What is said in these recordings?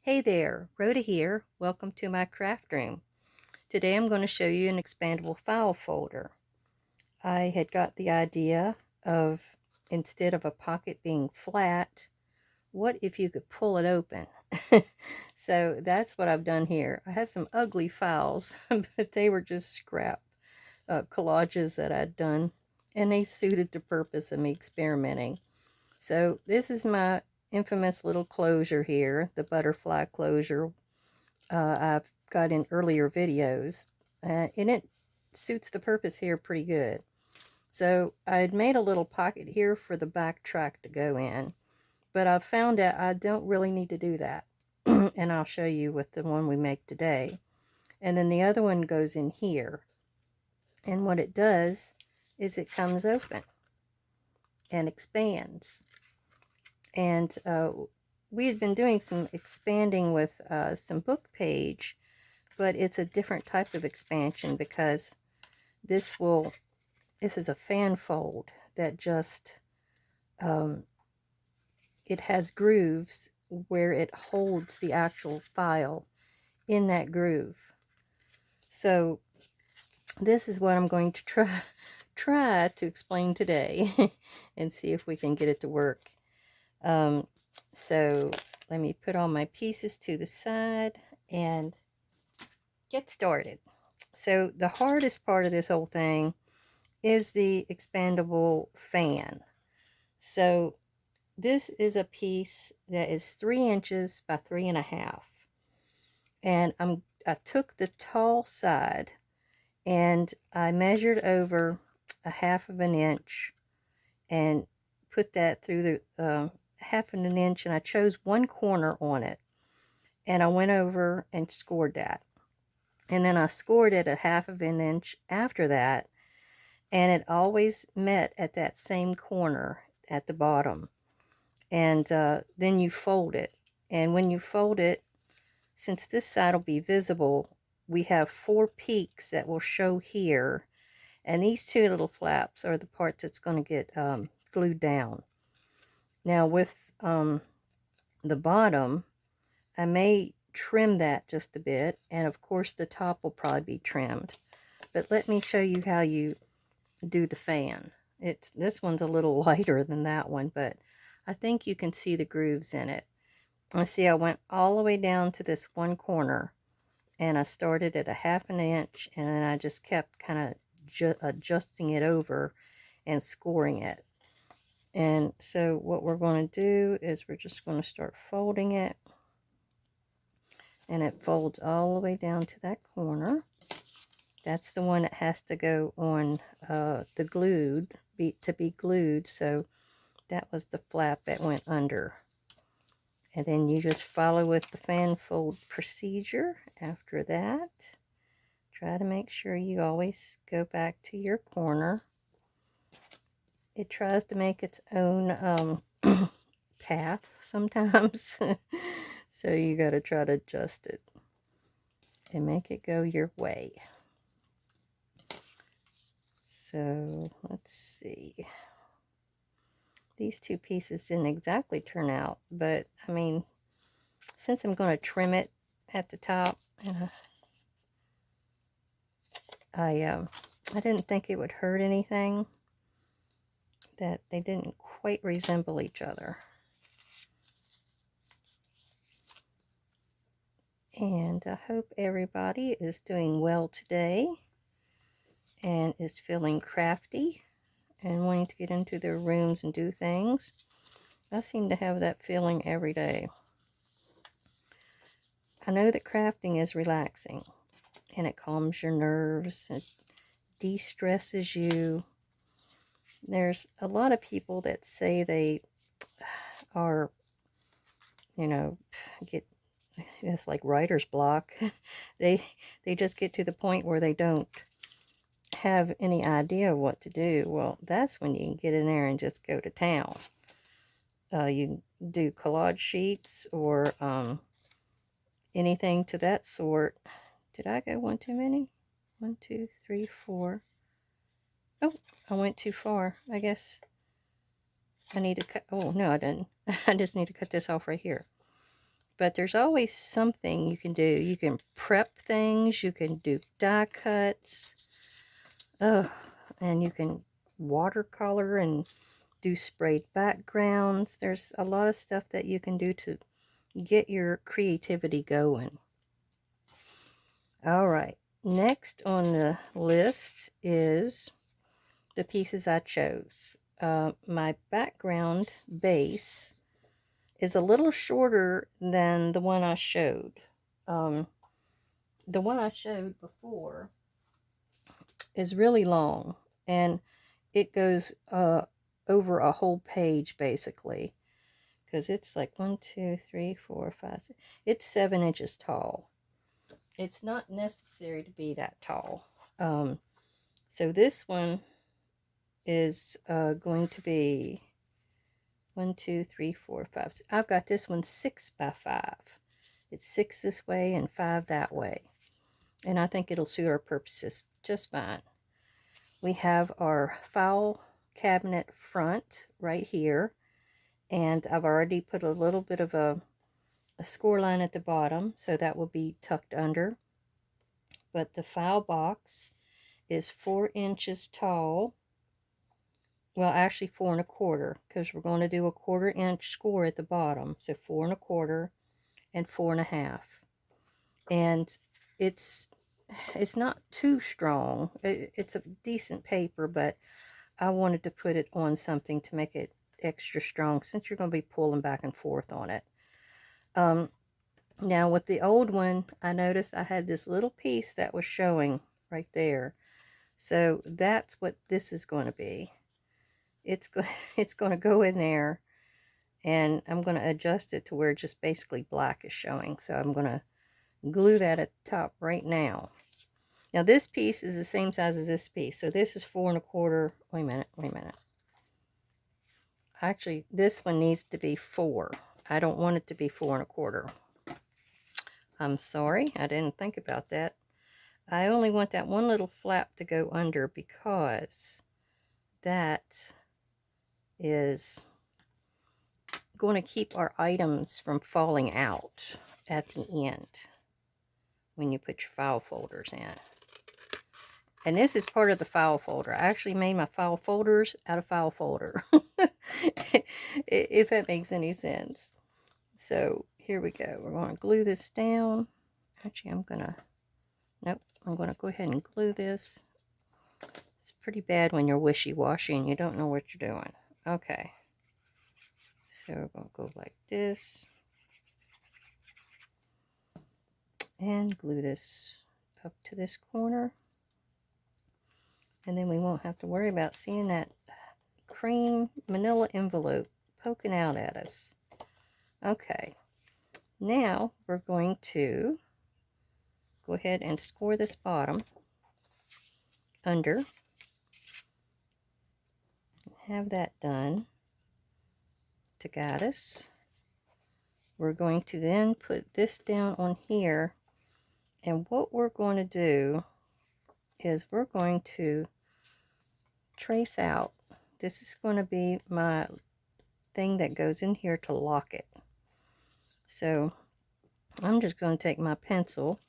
Hey there, Rhoda here. Welcome to my craft room. Today I'm going to show you an expandable file folder. I had got the idea of, instead of a pocket being flat, what if you could pull it open? So that's what I've done here. I have some ugly files, but they were just scrap collages that I'd done, and they suited the purpose of me experimenting. So this is my infamous little closure here, the butterfly closure I've got in earlier videos, and it suits the purpose here pretty good. So I'd made a little pocket here for the back track to go in, but I've found out I don't really need to do that. And I'll show you with the one we make today. And then the other one goes in here. And what it does is it comes open and expands. And we had been doing some expanding with some book page, but it's a different type of expansion because this is a fan fold that just it has grooves where it holds the actual file in that groove. So this is what I'm going to try to explain today and see if we can get it to work. So let me put all my pieces to the side and get started. So the hardest part of this whole thing is the expandable fan. So this is a piece that is 3 inches by 3.5, and I took the tall side and I measured over 1/2 inch and put that through the 1/2 inch, and I chose one corner on it, and I went over and scored that, and then I scored it 1/2 inch after that, and it always met at that same corner at the bottom. And then you fold it, and when you fold it, since this side will be visible, we have 4 peaks that will show here, and these 2 little flaps are the parts that's going to get glued down. Now with the bottom, I may trim that just a bit, and of course the top will probably be trimmed, but let me show you how you do the fan. This one's a little lighter than that one, but I think you can see the grooves in it. I see I went all the way down to this one corner, and I started at 1/2 inch, and then I just kept kind of adjusting it over and scoring it. And so what we're going to do is we're just going to start folding it, and it folds all the way down to that corner. That's the one that has to go on the to be glued. So that was the flap that went under. And then you just follow with the fan fold procedure after that. Try to make sure you always go back to your corner. It tries to make its own path sometimes. So you got to try to adjust it and make it go your way. So let's see. These 2 pieces didn't exactly turn out, but I mean, since I'm going to trim it at the top, I didn't think it would hurt anything, that they didn't quite resemble each other. And I hope everybody is doing well today and is feeling crafty and wanting to get into their rooms and do things. I seem to have that feeling every day. I know that crafting is relaxing, and it calms your nerves, it de-stresses you. There's a lot of people that say they are, it's like writer's block. They just get to the point where they don't have any idea of what to do. Well, that's when you can get in there and just go to town. You do collage sheets or anything to that sort. Did I go one too many? 1, 2, 3, 4. Oh, I went too far. I guess I need to cut. Oh, no, I didn't. I just need to cut this off right here. But there's always something you can do. You can prep things, you can do die cuts, and you can watercolor and do sprayed backgrounds. There's a lot of stuff that you can do to get your creativity going. All right, next on the list is the pieces I chose. My background base is a little shorter than the one I showed. The one I showed before is really long, and it goes over a whole page basically, because it's like 1, 2, 3, 4, 5, 6. It's 7 inches tall. It's not necessary to be that tall. So this one is going to be 1, 2, 3, 4, 5. I've got this one 6 by 5. It's 6 this way and 5 that way. And I think it'll suit our purposes just fine. We have our file cabinet front right here. And I've already put a little bit of a score line at the bottom, so that will be tucked under. But the file box is 4 inches tall. Well, actually 4 1/4, because we're going to do a 1/4 inch score at the bottom. So 4 1/4 and 4 1/2. And it's not too strong. It's a decent paper, but I wanted to put it on something to make it extra strong, since you're going to be pulling back and forth on it. Now with the old one, I noticed I had this little piece that was showing right there. So that's what this is going to be. It's going to go in there, and I'm going to adjust it to where just basically black is showing. So I'm going to glue that at the top right now. Now this piece is the same size as this piece. So this is 4 1/4. Wait a minute. Actually, this one needs to be 4. I don't want it to be 4 1/4. I'm sorry, I didn't think about that. I only want that one little flap to go under, because that is going to keep our items from falling out at the end when you put your file folders in. And this is part of the file folder. I actually made my file folders out of file folder. If that makes any sense. So here we go. We're going to glue this down. Actually, I'm going to go ahead and glue this. It's pretty bad when you're wishy-washy and you don't know what you're doing. Okay. So we're going to go like this. And glue this up to this corner. And then we won't have to worry about seeing that cream manila envelope poking out at us. Okay. Now we're going to go ahead and score this bottom under. Have that done to guide us. We're going to then put this down on here, and what we're going to do is we're going to trace out. This is going to be my thing that goes in here to lock it. So I'm just going to take my pencil,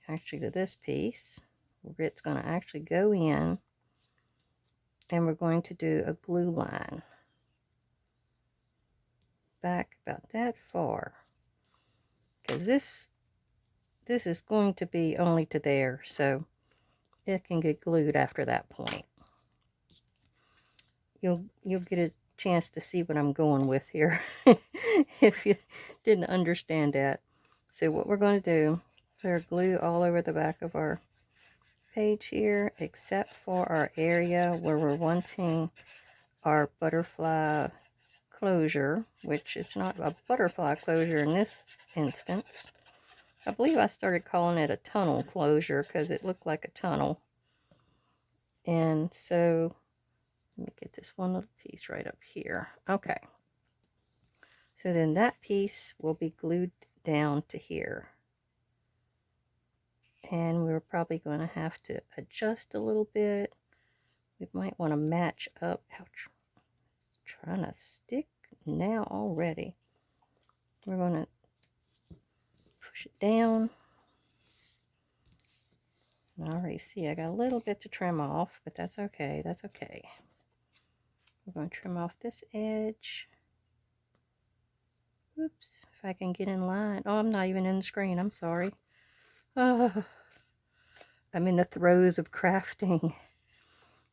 actually to this piece, where it's going to actually go in, and we're going to do a glue line back about that far, because this is going to be only to there, so it can get glued after that point. You'll get a chance to see what I'm going with here if you didn't understand that. So what we're going to do, clear glue all over the back of our page here, except for our area where we're wanting our butterfly closure, which it's not a butterfly closure in this instance. I believe I started calling it a tunnel closure because it looked like a tunnel. And so let me get this one little piece right up here. Okay. So then that piece will be glued down to here. And we're probably going to have to adjust a little bit. We might want to match up. Ouch. It's trying to stick now already. we're going to push it down. I already see I got a little bit to trim off, but that's okay. That's okay. We're going to trim off this edge. Oops, if I can get in line. Oh, I'm not even in the screen. I'm sorry. Oh, I'm in the throes of crafting.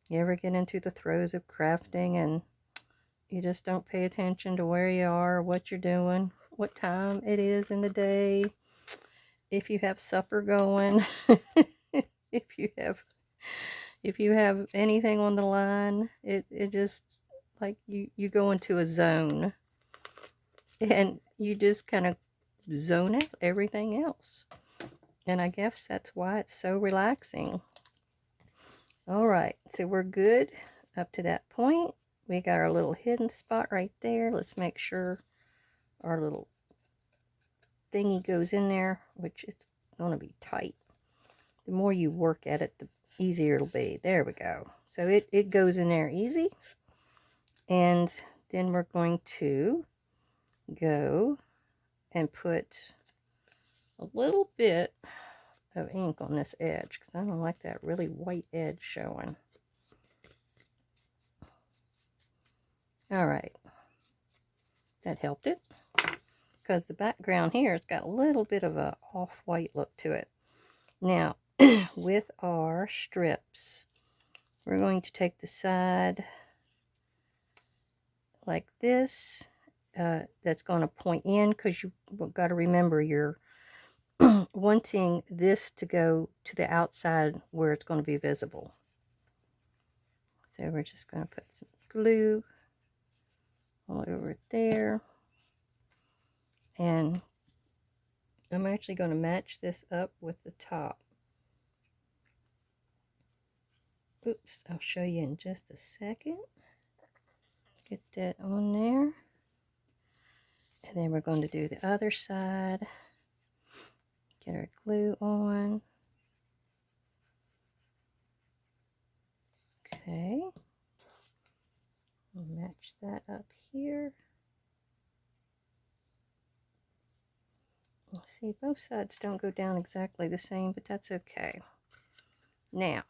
You ever get into the throes of crafting and you just don't pay attention to where you are, what you're doing, what time it is in the day, if you have supper going, if you have anything on the line, it just like you go into a zone and you just kind of zone out everything else. And I guess that's why it's so relaxing. All right, so we're good up to that point. We got our little hidden spot right there. Let's make sure our little thingy goes in there, which it's going to be tight. The more you work at it, the easier it'll be. There we go. So it goes in there easy. And then we're going to go and put a little bit of ink on this edge because I don't like that really white edge showing. All right. That helped it because the background here has got a little bit of a off-white look to it. Now, with our strips, we're going to take the side like this. That's going to point in because you've got to remember you're wanting this to go to the outside where it's going to be visible. So we're just going to put some glue all over there. And I'm actually going to match this up with the top. Oops, I'll show you in just a second. Get that on there. And then we're going to do the other side. Get our glue on. Okay. We'll match that up here. See, both sides don't go down exactly the same, but that's okay. Now,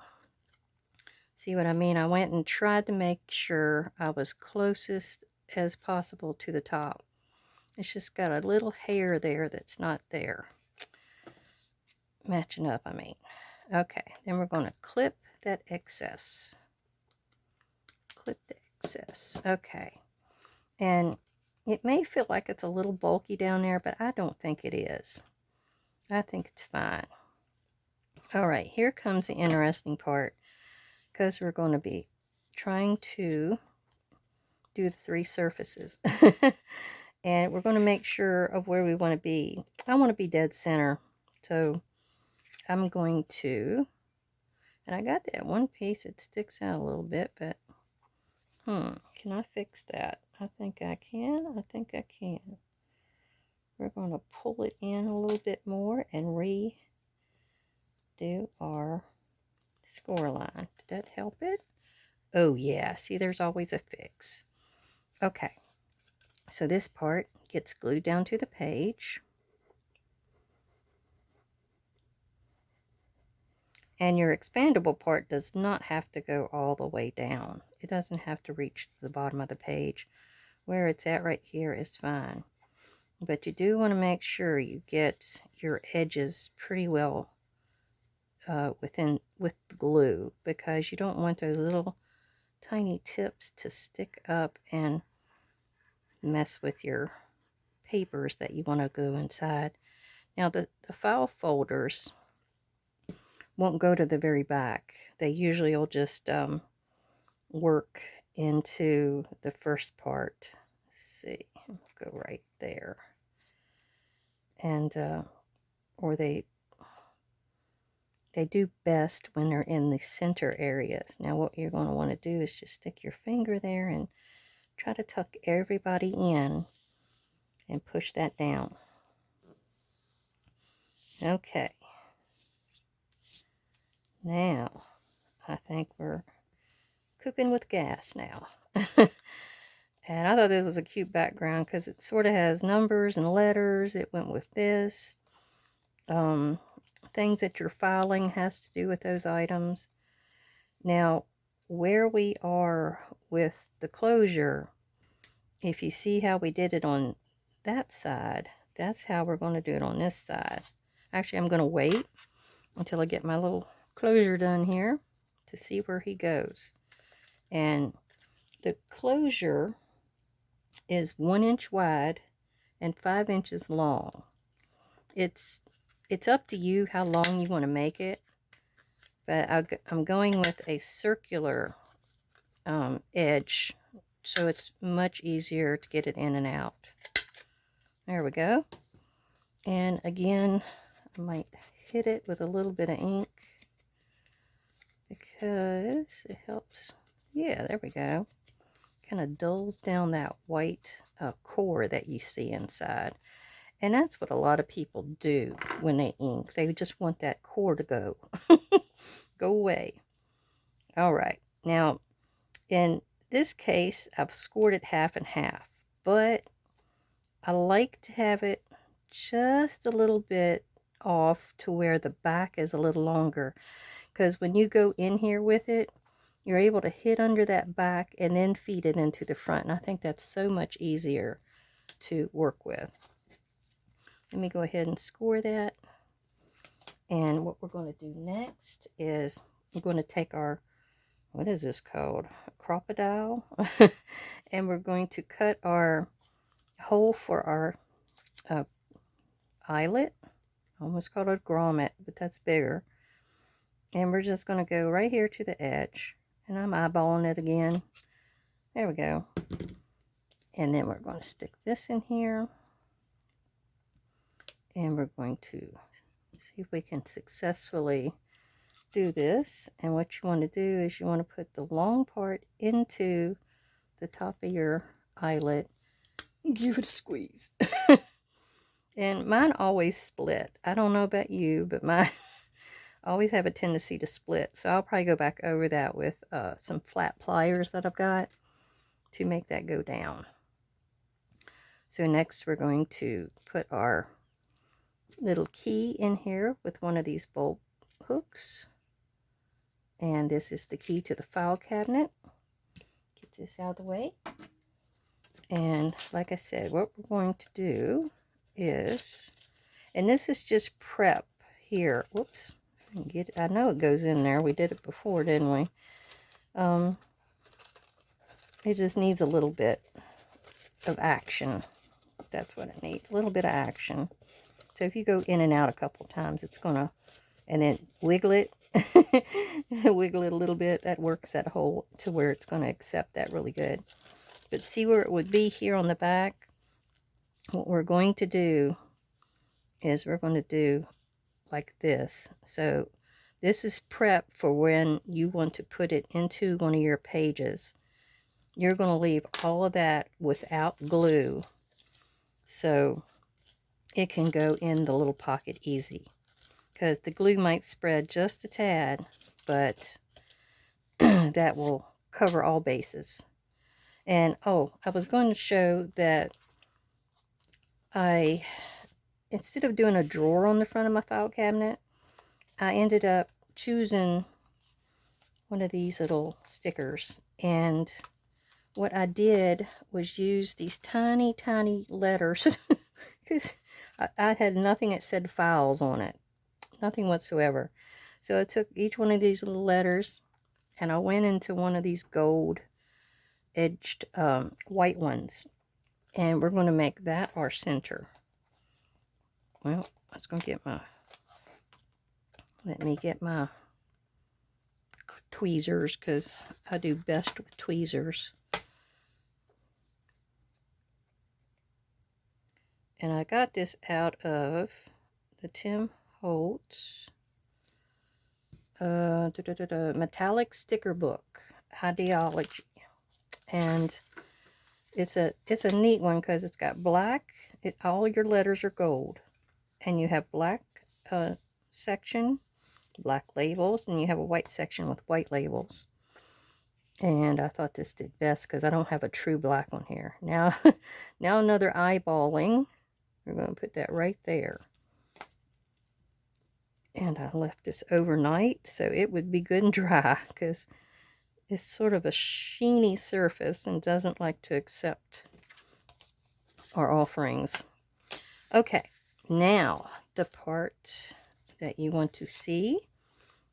see what I mean? I went and tried to make sure I was closest as possible to the top. It's just got a little hair there that's not there. Matching up, I mean. Okay, then we're going to clip that excess. Clip the excess. Okay. And it may feel like it's a little bulky down there, but I don't think it is. I think it's fine. All right, here comes the interesting part, because we're going to be trying to do the 3 surfaces. And we're going to make sure of where we want to be. I want to be dead center. So I'm going to, and I got that one piece that sticks out a little bit, but can I fix that? I think I can. I think I can. We're going to pull it in a little bit more and redo our score line. Did that help it? Oh yeah, see, there's always a fix. Okay, so this part gets glued down to the page. And your expandable part does not have to go all the way down. It doesn't have to reach the bottom of the page. Where it's at right here is fine. But you do want to make sure you get your edges pretty well with the glue, because you don't want those little tiny tips to stick up and mess with your papers that you want to go inside. Now the file folders won't go to the very back. They usually will just work into the first part. Let's see, go right there. And or they do best when they're in the center areas. Now what you're going to want to do is just stick your finger there and try to tuck everybody in and push that down. Okay. Now, I think we're cooking with gas now. And I thought this was a cute background because it sort of has numbers and letters. It went with this. Things that you're filing has to do with those items. Now, where we are with the closure, if you see how we did it on that side, that's how we're going to do it on this side. Actually, I'm going to wait until I get my little closure done here to see where he goes. And the closure is 1 inch wide and 5 inches long. It's up to you how long you want to make it, but I'm going with a circular edge, so it's much easier to get it in and out. There we go. And again, I might hit it with a little bit of ink because it helps. Yeah, there we go. Kind of dulls down that white core that you see inside. And that's what a lot of people do when they ink. They just want that core to go. Go away. All right. Now, in this case, I've scored it half and half. But I like to have it just a little bit off to where the back is a little longer. Because when you go in here with it, you're able to hit under that back and then feed it into the front. And I think that's so much easier to work with. Let me go ahead and score that. And what we're going to do next is we're going to take our, what is this called? A crocodile. And we're going to cut our hole for our eyelet. I almost called it a grommet, but that's bigger. And we're just going to go right here to the edge. And I'm eyeballing it again. There we go. And then we're going to stick this in here. And we're going to see if we can successfully do this. And what you want to do is you want to put the long part into the top of your eyelet and give it a squeeze. And mine always split. I don't know about you, but mine always have a tendency to split. So I'll probably go back over that with some flat pliers that I've got to make that go down. So next we're going to put our little key in here with one of these bolt hooks. And this is the key to the file cabinet. Get this out of the way. And like I said, what we're going to do is, and this is just prep here. Whoops. I know it goes in there. We did it before, didn't we? It just needs a little bit of action. That's what it needs. A little bit of action. So if you go in and out a couple times, it's going to, and then wiggle it. Wiggle it a little bit. That works that hole to where it's going to accept that really good. But see where it would be here on the back? What we're going to do is we're going to do like this. So this is prep for when you want to put it into one of your pages. You're going to leave all of that without glue, so it can go in the little pocket easy. Because the glue might spread just a tad, but that will cover all bases. And oh, I was going to show that instead of doing a drawer on the front of my file cabinet, I ended up choosing one of these little stickers. And what I did was use these tiny, tiny letters because I had nothing that said files on it. Nothing whatsoever. So I took each one of these little letters and I went into one of these gold edged white ones. And we're going to make that our center. Well, I was going to get my, let me get my tweezers because I do best with tweezers. And I got this out of the Tim Holtz metallic sticker book, Ideology. And it's a neat one because it's got black, all your letters are gold. And you have black section, black labels, and you have a white section with white labels. And I thought this did best because I don't have a true black one here. Now, now another eyeballing. We're going to put that right there. And I left this overnight so it would be good and dry because it's sort of a sheeny surface and doesn't like to accept our offerings. Okay, now the part that you want to see.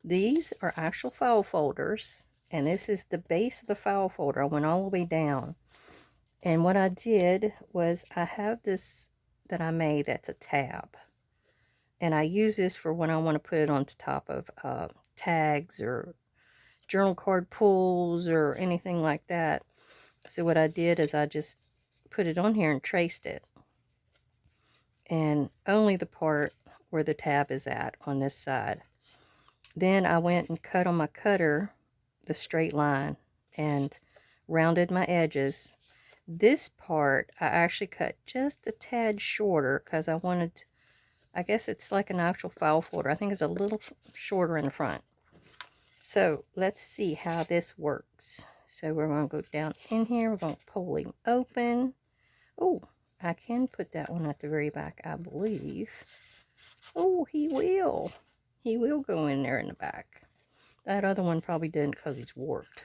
These are actual file folders, and this is the base of the file folder. I went all the way down. And what I did was I have this that I made that's a tab. And I use this for when I want to put it on top of tags or journal card pulls or anything like that. So what I did is I just put it on here and traced it. And only the part where the tab is at on this side. Then I went and cut on my cutter the straight line and rounded my edges. This part I actually cut just a tad shorter because I wanted, I guess it's like an actual file folder. I think it's a little shorter in the front. So let's see how this works. So we're going to go down in here. We're going to pull him open. Oh, I can put that one at the very back, I believe. Oh, he will. He will go in there in the back. That other one probably didn't because he's warped.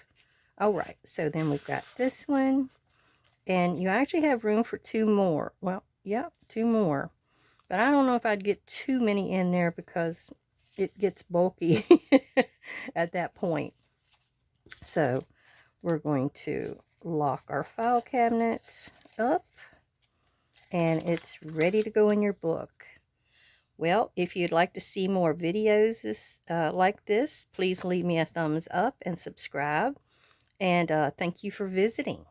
Alright, so then we've got this one. And you actually have room for 2 more. Well, yeah, 2 more. But I don't know if I'd get too many in there because it gets bulky at that point. So we're going to lock our file cabinet up. And it's ready to go in your book. Well, if you'd like to see more videos like this, please leave me a thumbs up and subscribe. And thank you for visiting.